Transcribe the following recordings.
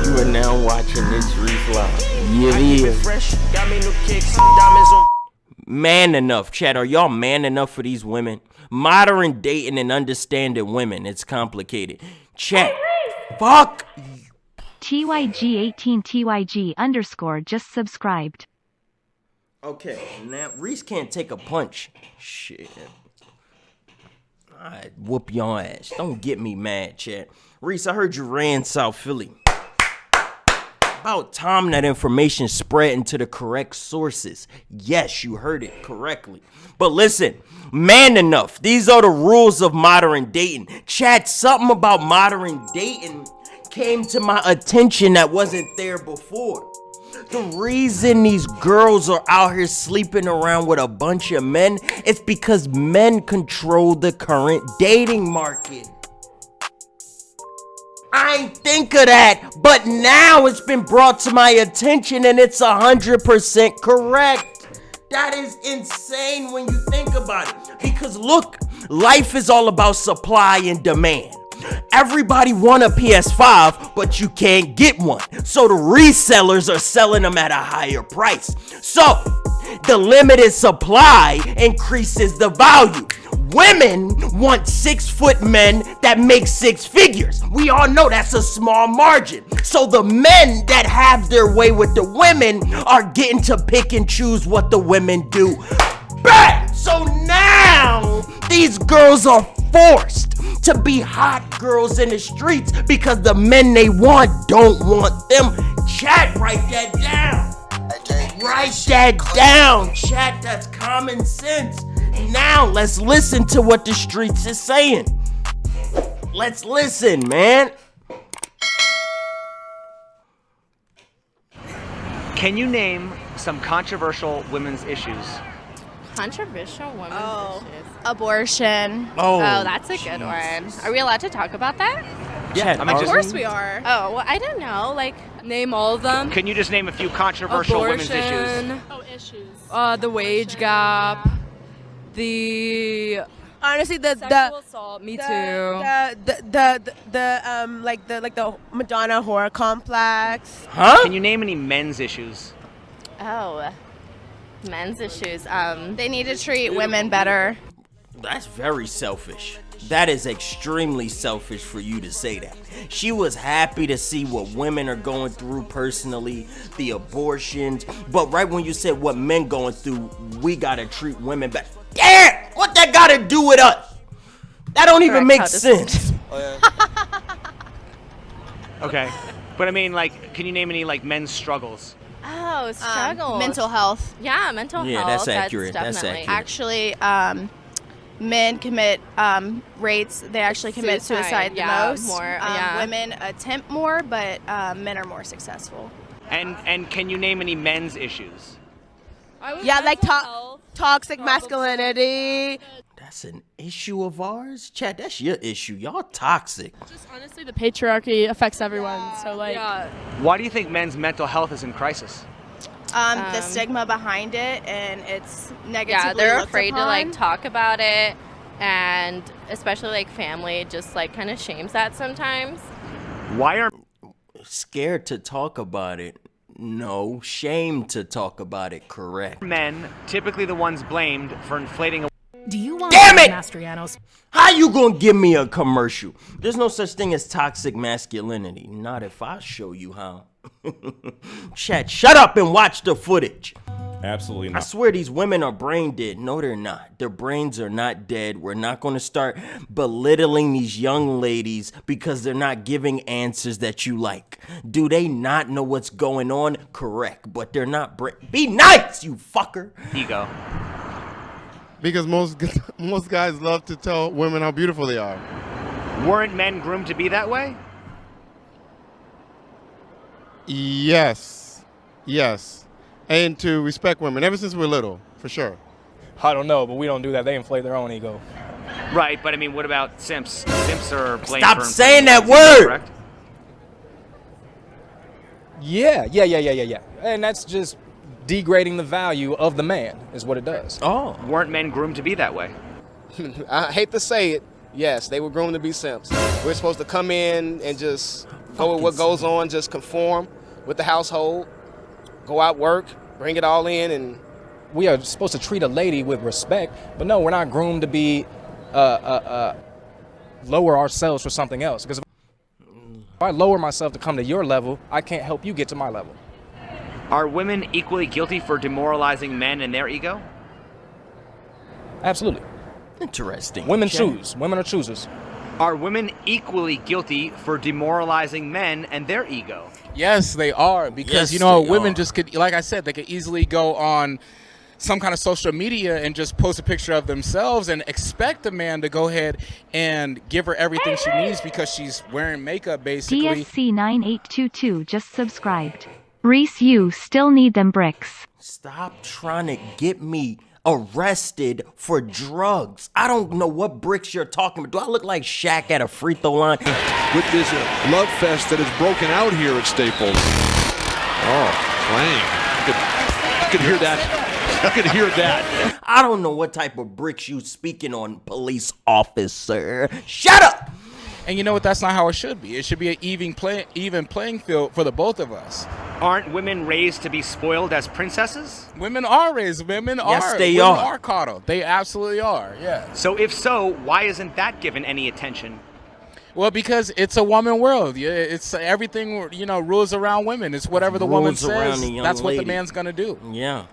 You are now watching this Reese Live. Fresh, got me new kicks, diamonds on. Man enough, chat. Are y'all man enough for these women? Modern dating and understanding women. It's complicated. Chat. Fuck. TYG18 TYG _ just subscribed. Okay, now Reese can't take a punch. Shit. I'd whoop your ass. Don't get me mad, chat. Reese, I heard you ran South Philly. About time that information spread into the correct sources. Yes, you heard it correctly. But listen, man enough. These are the rules of modern dating. Chat, something about modern dating came to my attention that wasn't there before. The reason these girls are out here sleeping around with a bunch of men is because men control the current dating market. I ain't think of that, but now it's been brought to my attention and it's 100% correct. That is insane when you think about it. Because look, life is all about supply and demand. Everybody want a PS5, but you can't get one. So the resellers are selling them at a higher price. So the limited supply increases the value. Women want 6-foot men that make 6 figures. We all know that's a small margin. So the men that have their way with the women are getting to pick and choose what the women do. Bam! So now these girls are forced to be hot girls in the streets because the men they want don't want them. Chat, write that down. Write that down, chat. That's common sense. Now let's listen to what the streets is saying. Let's listen, man. Can you name some controversial women's issues? Controversial women's issues. Abortion. Oh, that's a good one. Are we allowed to talk about that? Yeah, I mean, Of just- course we are. Oh, well, I don't know. Like, Name all of them. Can you just name a few controversial women's issues? Abortion. oh, issues. The wage gap. The Honestly, sexual assault. Me too. the Madonna horror complex. Huh? Can you name any men's issues? Oh, men's issues. They need to treat women better. That's very selfish. That is extremely selfish for you to say that. She was happy to see what women are going through personally, the abortions, but right when you said what men going through, we gotta treat women better. Damn! What that gotta do with us? That don't even Correct, make how does- sense. Okay. But I mean, like, can you name any, like, men's struggles? Oh, struggles. Mental health. Yeah, mental Yeah, health. that's accurate. That's definitely. accurate. Actually, men commit rates. They actually commit suicide the yeah, most. more, yeah. Women attempt more, but men are more successful. And can you name any men's issues? Yeah, like toxic masculinity. That's an issue of ours? Chad, that's your issue. Y'all toxic. Just honestly, the patriarchy affects everyone. So like, Yeah. Why do you think men's mental health is in crisis? The stigma behind it, and it's negatively Yeah, they're looked afraid to upon. like talk about it, and especially like family just like kind of shames that sometimes. Why are Scared to talk about it. No, shame to talk about it. Correct. men typically the ones blamed for inflating a Do you want Damn it! Mastrianos? How you gonna give me a commercial? There's no such thing as toxic masculinity. Not if I show you how. Chat, shut up and watch the footage. Absolutely I not. swear these women are brain dead. No, they're not. Their brains are not dead. We're not going to start belittling these young ladies because they're not giving answers that you like. Do they not know what's going on? Correct. But they're not be nice, you fucker. ego. Because most guys love to tell women how beautiful they are. Weren't men groomed to be that way? Yes. And to respect women ever since we're little, for sure. I don't know, but we don't do that. They inflate their own ego. Right, but I mean, what about simps? Simps are blamed Stop for saying inflating that their own ego, word. correct? Yeah. And that's just degrading the value of the man, is what it does. Oh. Weren't men groomed to be that way? I hate to say it, Yes, they were groomed to be simps. We're supposed to come in and just go with what goes on, just conform with the household, go out, work, bring it all in, and We are supposed to treat a lady with respect, but no, we're not groomed to be lower ourselves for something else. Because if I lower myself to come to your level, I can't help you get to my level. Are women equally guilty for demoralizing men and their ego? Absolutely. Interesting. Women Chat. choose. Women are choosers. Are women equally guilty for demoralizing men and their ego? Yes, they are, because Yes, they women are. just could, like I said, they could easily go on some kind of social media and just post a picture of themselves and expect a man to go ahead and give her everything she needs because she's wearing makeup, basically. DSC9822 just subscribed. Reese, you still need them bricks. Stop trying to get me arrested for drugs. I don't know what bricks you're talking about. Do I look like Shaq at a free throw line? With this love fest that has broken out here at Staples. Oh, playing. You could hear that. You could hear that. I don't know what type of bricks you speaking on, police officer. Shut up! And you know what? That's not how it should be. It should be an even playing field for the both of us. Aren't women raised to be spoiled as princesses? Women are raised. Women Yes, are coddled. They absolutely are. Yeah. So if so, why isn't that given any attention? Well, because it's a woman world. It's everything, rules around women. It's whatever the woman Rules around says. the young That's what the lady. man's gonna do. Yeah.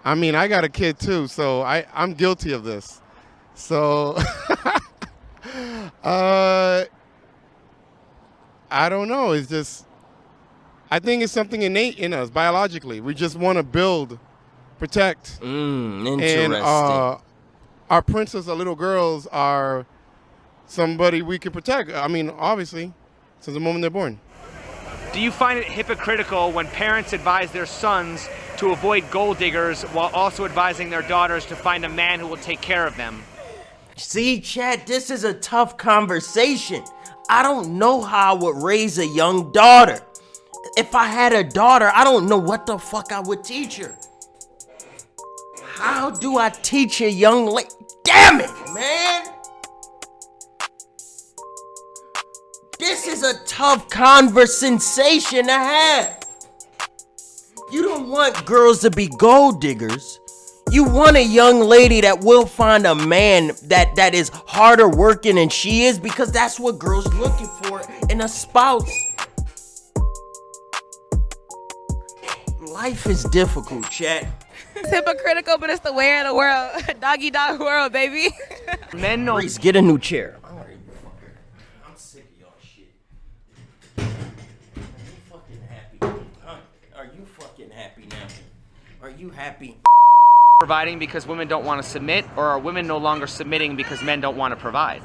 I mean, I got a kid too, so I'm guilty of this. So, I don't know. It's just, I think it's something innate in us biologically. We just want to build, protect. Interesting. And our princess, our little girls, are somebody we can protect. I mean, obviously, since the moment they're born. Do you find it hypocritical when parents advise their sons to avoid gold diggers while also advising their daughters to find a man who will take care of them? See, Chad, this is a tough conversation. I don't know how I would raise a young daughter. If I had a daughter, I don't know what the fuck I would teach her. How do I teach a young lady? Damn it, man! This is a tough conversation to have. You don't want girls to be gold diggers. You want a young lady that will find a man that is harder working than she is, because that's what girls are looking for in a spouse. Life is difficult, chat. It's hypocritical, but it's the way of the world. Doggy dog world, baby. Men know. Reese, get a new chair. Alright, you fucker. I'm sick of y'all shit. Are you fucking happy? Huh? Are you fucking happy now? Are you happy? Providing because women don't want to submit, or are women no longer submitting because men don't want to provide?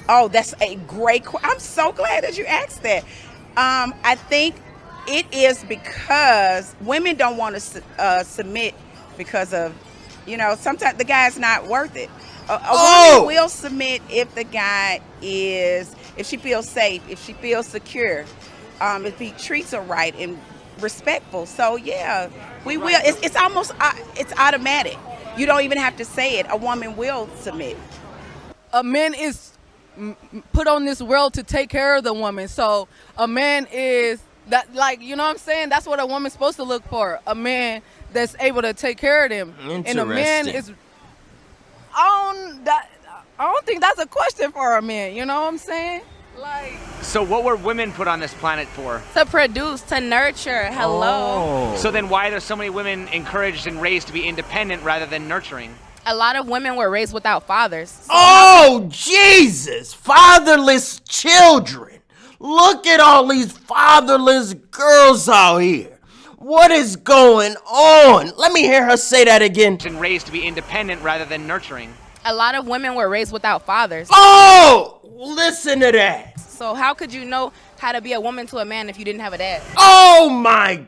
Oh, that's a great question. I'm so glad that you asked that. I think it is because women don't want to submit because of, sometimes the guy's not worth it. A woman will submit if the guy if she feels safe, if she feels secure, if he treats her right and respectful. So yeah, we will. It's almost it's automatic. You don't even have to say it. A woman will submit. A man is put on this world to take care of the woman. So a man is that, like, you know what I'm saying? That's what a woman's supposed to look for. A man that's able to take care of them. And a man is. I don't think that's a question for a man. You know what I'm saying? So what were women put on this planet for? To produce, to nurture. Hello. So then why are there so many women encouraged and raised to be independent rather than nurturing? A lot of women were raised without fathers. So Oh, Jesus! Fatherless children! Look at all these fatherless girls out here. What is going on? Let me hear her say that again. And raised to be independent rather than nurturing. a lot of women were raised without fathers. Oh! Listen to that. So how could you know how to be a woman to a man if you didn't have a dad? Oh my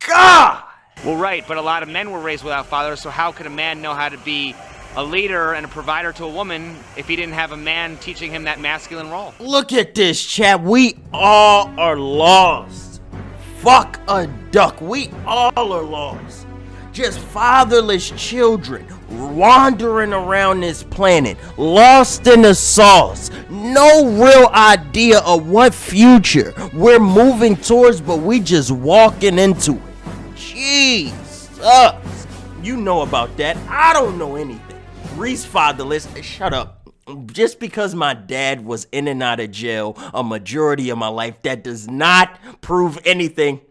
God! Well, right, but a lot of men were raised without fathers, so how could a man know how to be a leader and a provider to a woman if he didn't have a man teaching him that masculine role? Look at this, chap. We all are lost. Fuck a duck. We all are lost. Just fatherless children wandering around this planet, lost in the sauce, no real idea of what future we're moving towards, but we just walking into it. Jesus. You know about that. I don't know anything. Reese fatherless. Shut up. Just because my dad was in and out of jail a majority of my life, that does not prove anything.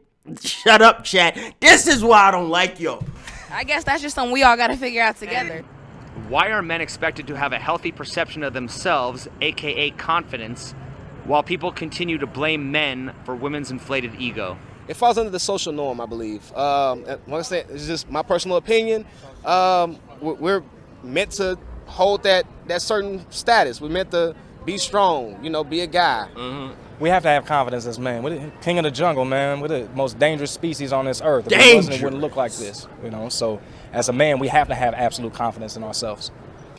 Shut up, chat. This is why I don't like y'all. I guess that's just something we all got to figure out together. Why are men expected to have a healthy perception of themselves, aka confidence, while people continue to blame men for women's inflated ego? It falls under the social norm, I believe. Like I said, it's just my personal opinion. We're meant to hold that certain status. We're meant to be strong, be a guy. Mm-hmm. We have to have confidence as men. We're the king of the jungle, man. We're the most dangerous species on this earth. If it wasn't, it wouldn't look like this, So as a man, we have to have absolute confidence in ourselves.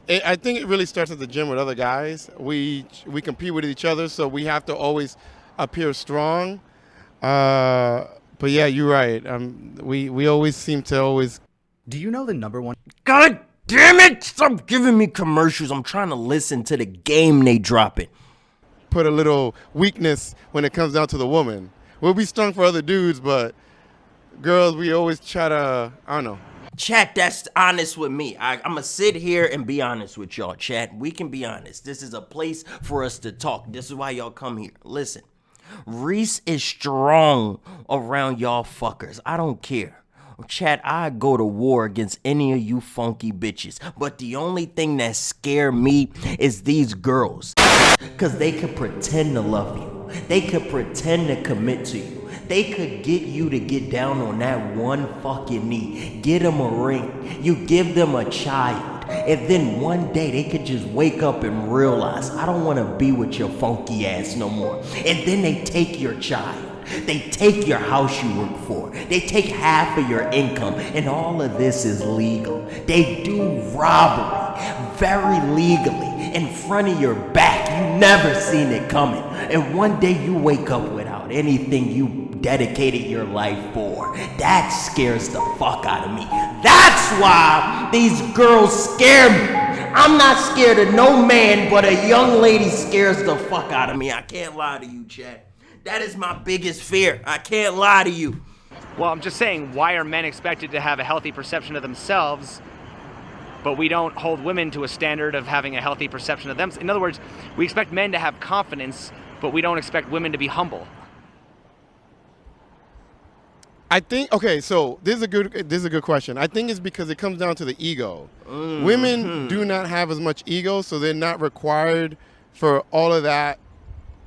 I think it really starts at the gym with other guys. We compete with each other, so we have to always appear strong. But yeah, you're right. We always seem to always. Do you know the number one? God damn it! Stop giving me commercials. I'm trying to listen to the game they dropping. Put a little weakness when it comes down to the woman. We'll be strong for other dudes, but girls, we always try to, I don't know. Chat, that's honest with me. I'm going to sit here and be honest with y'all, chat. We can be honest. This is a place for us to talk. This is why y'all come here. Listen, Reese is strong around y'all fuckers. I don't care. Chat, I go to war against any of you funky bitches. But the only thing that scare me is these girls. Because they could pretend to love you. They could pretend to commit to you. They could get you to get down on that one fucking knee. Get them a ring. You give them a child. And then one day they could just wake up and realize, I don't want to be with your funky ass no more. And then they take your child. They take your house you work for. They take half of your income. And all of this is legal. They do robbery very legally in front of your back. You never seen it coming. And one day you wake up without anything you dedicated your life for. That scares the fuck out of me. That's why these girls scare me. I'm not scared of no man, but a young lady scares the fuck out of me. I can't lie to you, Chad. That is my biggest fear. I can't lie to you. Well, I'm just saying, why are men expected to have a healthy perception of themselves, but we don't hold women to a standard of having a healthy perception of them? In other words, we expect men to have confidence, but we don't expect women to be humble. I think, okay, so this is a good question. I think it's because it comes down to the ego. Mm-hmm. Women do not have as much ego, so they're not required for all of that,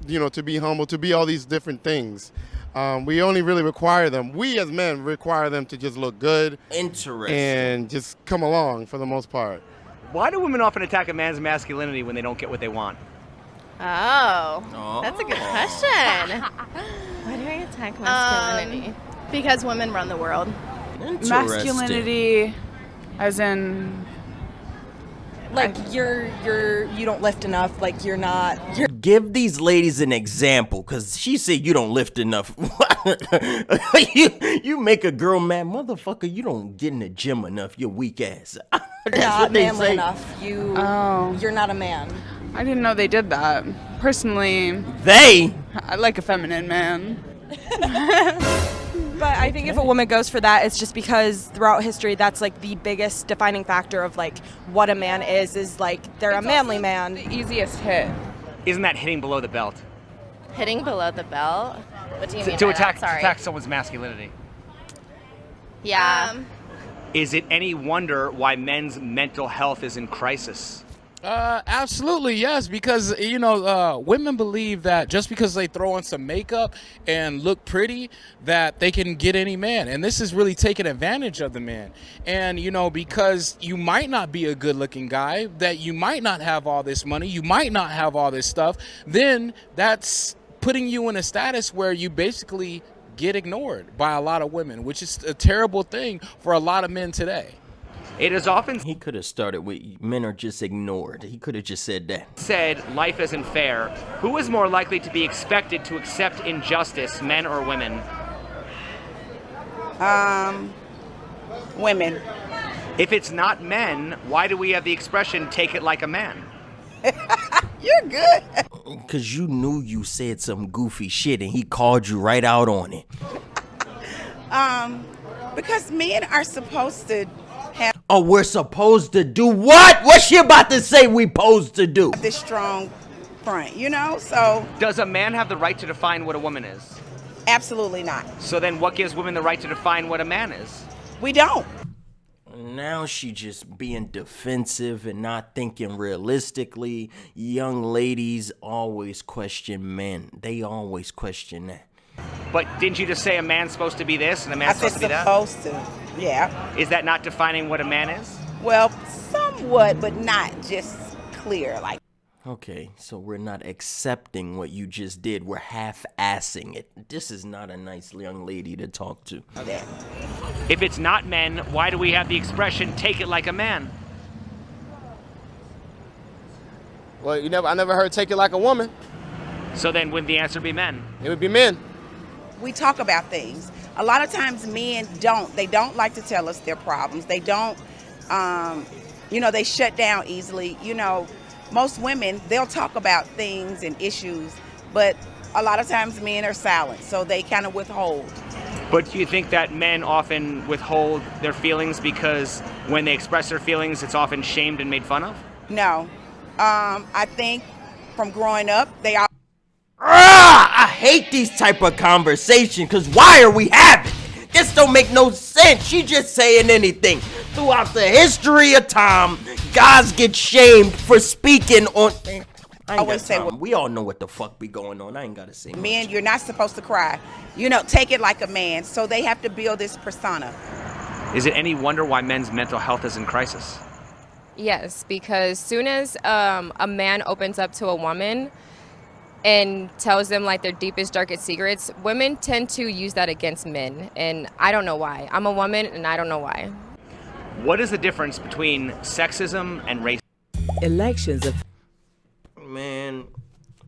to be humble, to be all these different things. We only really require them. We as men require them to just look good. Interesting. And just come along for the most part. Why do women often attack a man's masculinity when they don't get what they want? Oh. That's a good question. Why do I attack masculinity? Because women run the world. Masculinity, as in, like you don't lift enough. Like you're not. Give these ladies an example, cause she said you don't lift enough. you make a girl mad, motherfucker. You don't get in the gym enough. You weak ass. You're not manly enough. You're not a man. I didn't know they did that. Personally, I like a feminine man. But I think if a woman goes for that, it's just because throughout history, that's like the biggest defining factor of like what a man is like they're a manly man. The easiest hit. Isn't that hitting below the belt? Hitting below the belt? What do you mean to by attack, that? Sorry. To attack someone's masculinity. Yeah. Is it any wonder why men's mental health is in crisis? Absolutely, yes, because, women believe that just because they throw on some makeup and look pretty, that they can get any man. And this is really taking advantage of the man. And, because you might not be a good-looking guy, that you might not have all this money, you might not have all this stuff, then that's putting you in a status where you basically get ignored by a lot of women, which is a terrible thing for a lot of men today. It is often... He could have started with, men are just ignored. He could have just said that. Said, life isn't fair. Who is more likely to be expected to accept injustice, men or women? Women. If it's not men, why do we have the expression "take it like a man"? You're good. Because you knew you said some goofy shit and he called you right out on it. Because men are supposed to have. Oh, we're supposed to do what? What's she about to say we supposed to do? This strong front, so. Does a man have the right to define what a woman is? Absolutely not. So then what gives women the right to define what a man is? We don't. Now she just being defensive and not thinking realistically. Young ladies always question men. They always question that. But didn't you just say a man's supposed to be this and a man's supposed to be that? Supposed to, yeah. Is that not defining what a man is? Well, somewhat, but not just clear. Okay, so we're not accepting what you just did. We're half-assing it. This is not a nice young lady to talk to. Okay. If it's not men, why do we have the expression "take it like a man"? Well, I never heard "take it like a woman." So then wouldn't the answer be men? It would be men. We talk about things. A lot of times men don't. They don't like to tell us their problems. They don't, they shut down easily. Most women, they'll talk about things and issues, but a lot of times men are silent, so they kind of withhold. But do you think that men often withhold their feelings because when they express their feelings, it's often shamed and made fun of? No. I think from growing up, they are. I hate these type of conversations, because why are we having it? This don't make no sense. She just saying anything. Throughout the history of time, guys get shamed for speaking on... We all know what the fuck be going on. I ain't gotta say Men, much. you're not supposed to cry. Take it like a man. So they have to build this persona. Is it any wonder why men's mental health is in crisis? Yes, because soon as a man opens up to a woman and tells them their deepest, darkest secrets, women tend to use that against men. And I don't know why. I'm a woman and I don't know why. What is the difference between sexism and racism? Elections of... Man,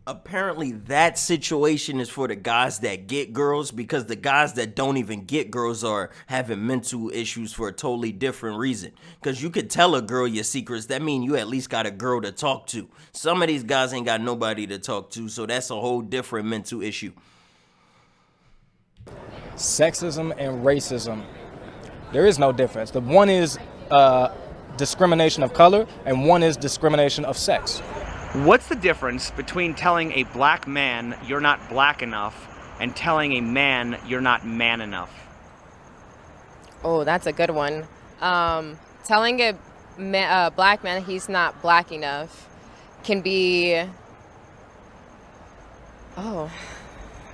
apparently that situation is for the guys that get girls, because the guys that don't even get girls are having mental issues for a totally different reason. Because you could tell a girl your secrets, that means you at least got a girl to talk to. Some of these guys ain't got nobody to talk to, so that's a whole different mental issue. Sexism and racism, there is no difference. The one is discrimination of color and one is discrimination of sex. What's the difference between telling a black man you're not black enough and telling a man you're not man enough? Oh, that's a good one. Telling a black man he's not black enough can be... Oh,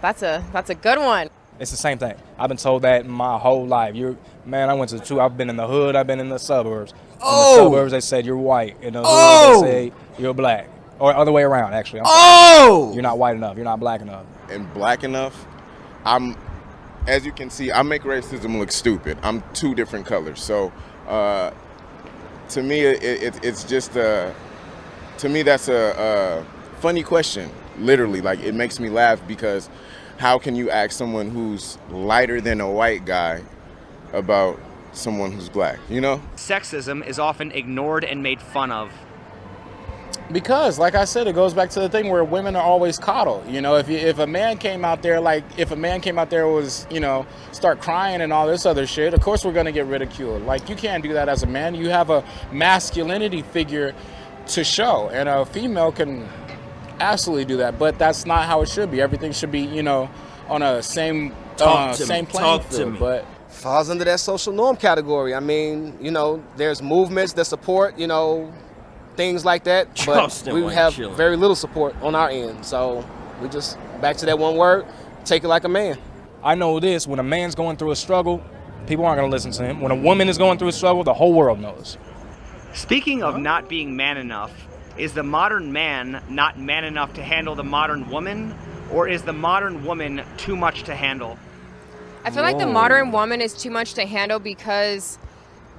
that's a good one. It's the same thing. I've been told that my whole life. I've been in the hood, I've been in the suburbs. In the suburbs, they said you're white. In the hood, they say you're black. Or other way around, actually. You're not white enough, you're not black enough. And black enough, as you can see, I make racism look stupid. I'm two different colors. So to me, it's just to me, that's a funny question. Literally, it makes me laugh, because how can you ask someone who's lighter than a white guy about someone who's black, Sexism is often ignored and made fun of. Because, like I said, it goes back to the thing where women are always coddled. If a man came out there was, start crying and all this other shit, of course we're gonna get ridiculed. You can't do that as a man. You have a masculinity figure to show, and a female can absolutely do that. But that's not how it should be. Everything should be, on a same playing field. But falls under that social norm category. There's movements that support, things like that, but we have very little support on our end. So we just back to that one word: take it like a man. I know this: when a man's going through a struggle, people aren't going to listen to him. When a woman is going through a struggle, the whole world knows. Speaking of not being man enough, is the modern man not man enough to handle the modern woman, or is the modern woman too much to handle? I feel like the modern woman is too much to handle because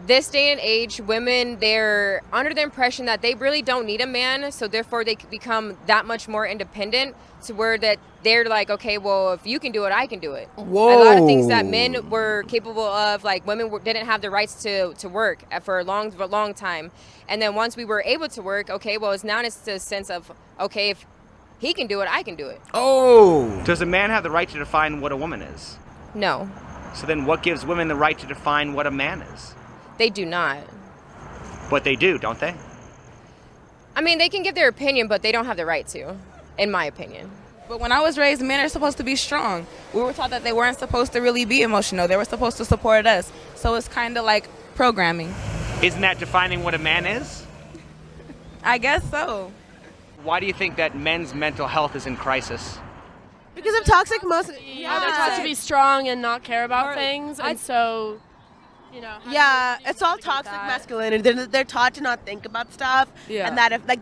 this day and age, women, they're under the impression that they really don't need a man, so therefore they become that much more independent to where that they're like, okay, well, if you can do it, I can do it. Whoa. A lot of things that men were capable of, like women didn't have the rights to work for a long time. And then once we were able to work, okay, well, now it's the sense of, okay, if he can do it, I can do it. Oh. Does a man have the right to define what a woman is? No, So then what gives women the right to define what a man is? they do not. But they do, don't they? I mean, they can give their opinion, but they don't have the right to, in my opinion. But when I was raised, men are supposed to be strong. We were taught that they weren't supposed to really be emotional. They were supposed to support us. So it's kind of like programming. Isn't that defining what a man is? I guess so. Why do you think that men's mental health is in crisis? Because of toxic masculinity. Yeah, they're taught to be strong and not care about things, and so, you know. Yeah, it's all toxic masculinity. They're taught to not think about stuff, and that if like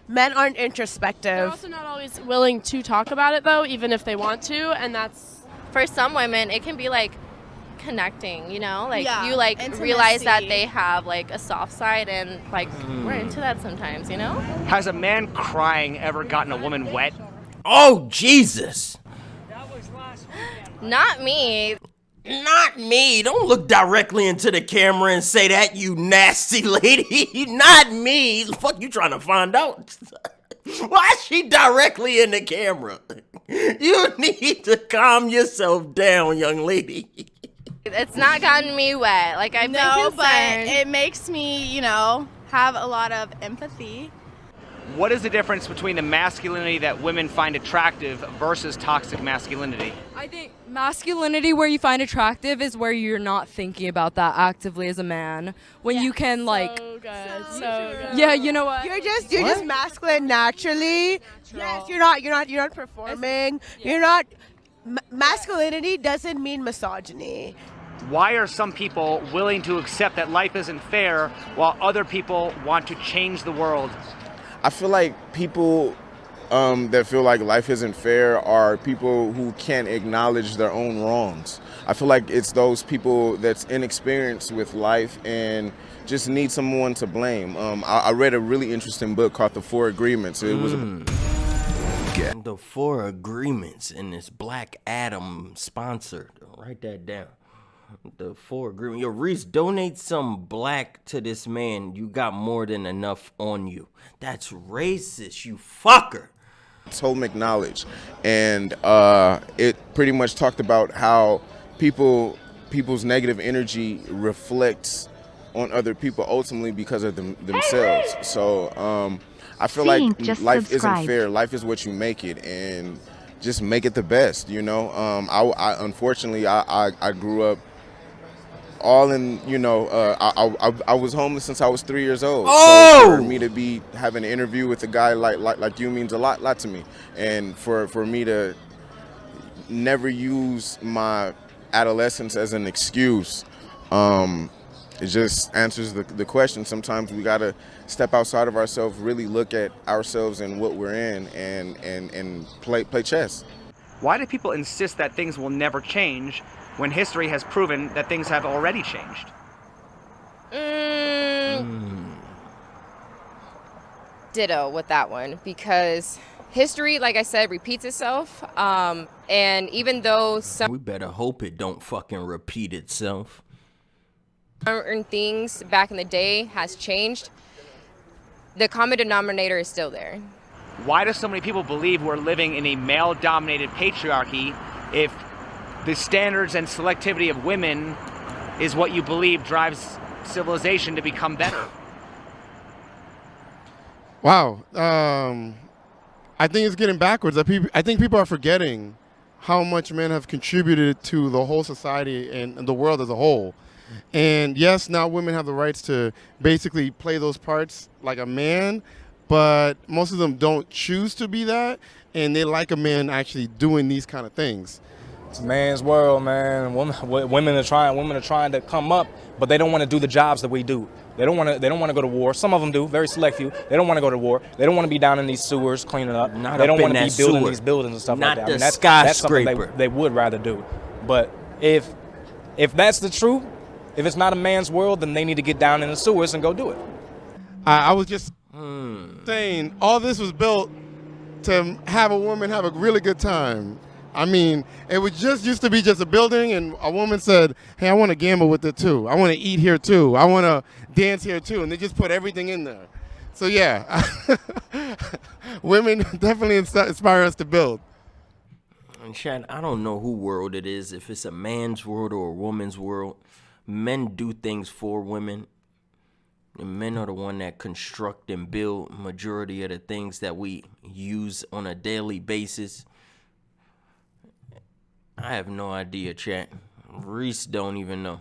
men aren't introspective. They're also not always willing to talk about it though, even if they want to, and that's. For some women, it can be like connecting, you know, like Yeah, you like intimacy. realize that they have like a soft side, and like we're into that sometimes, you know. Has a man crying ever gotten a woman wet? Oh, Jesus. Not me. Not me. Don't look directly into the camera and say that, you nasty lady. Not me. The fuck you trying to find out? Why is she directly in the camera? You need to calm yourself down, young lady. It's not gotten me wet. Like I've been but concerned. it makes me, have a lot of empathy. What is the difference between the masculinity that women find attractive versus toxic masculinity? I think masculinity where you find attractive is where you're not thinking about that actively as a man. When you can like So good. yeah, you know what? You're just masculine naturally. Yes, you're not performing. You're not. Masculinity doesn't mean misogyny. Why are some people willing to accept that life isn't fair while other people want to change the world? I feel like people that feel like life isn't fair are people who can't acknowledge their own wrongs. I feel like it's those people that's inexperienced with life and just need someone to blame. I read a really interesting book called The Four Agreements. It was The Four Agreements, and this Black Adam sponsored. Write that down. The Four Agreements. Yo, Reese, donate some black to this man. You got more than enough on you. That's racist, you fucker. Tolmic knowledge, and it pretty much talked about how people's negative energy reflects on other people ultimately because of themselves. So I feel like life isn't fair. Life is what you make it, and just make it the best. You know, I unfortunately I grew up all in, I was homeless since I was 3 years old. Oh! So for me to be having an interview with a guy like you means a lot to me, and for me to never use my adolescence as an excuse, it just answers the question. Sometimes we gotta step outside of ourselves, really look at ourselves and what we're in, and play chess. Why do people insist that things will never change when history has proven that things have already changed? Ditto with that one, because history, like I said, repeats itself. And even though We better hope it don't fucking repeat itself. certain things back in the day has changed, the common denominator is still there. Why do so many people believe we're living in a male-dominated patriarchy if the standards and selectivity of women is what you believe drives civilization to become better? Wow. I think it's getting backwards. I think people are forgetting how much men have contributed to the whole society and the world as a whole. And yes, now women have the rights to basically play those parts like a man, but most of them don't choose to be that, and they like a man actually doing these kind of things. It's a man's world, man. Women are trying to come up, but they don't want to do the jobs that we do. They don't want to go to war. Some of them do, very select few. They don't want to go to war. They don't want to be down in these sewers cleaning up. They don't want to be building these buildings and stuff like that. Not the that's something skyscraper. they would rather do. But if that's the truth, If it's not a man's world, then they need to get down in the sewers and go do it. I was just saying, all this was built to have a woman have a really good time. I mean, it was just used to be just a building, and a woman said, hey, I want to gamble with it too. I want to eat here too. I want to dance here too. And they just put everything in there. So yeah, women definitely inspire us to build. And Chad, I don't know who world it is, if it's a man's world or a woman's world. Men do things for women. And men are the one that construct and build majority of the things that we use on a daily basis. I have no idea, chat. Reese don't even know.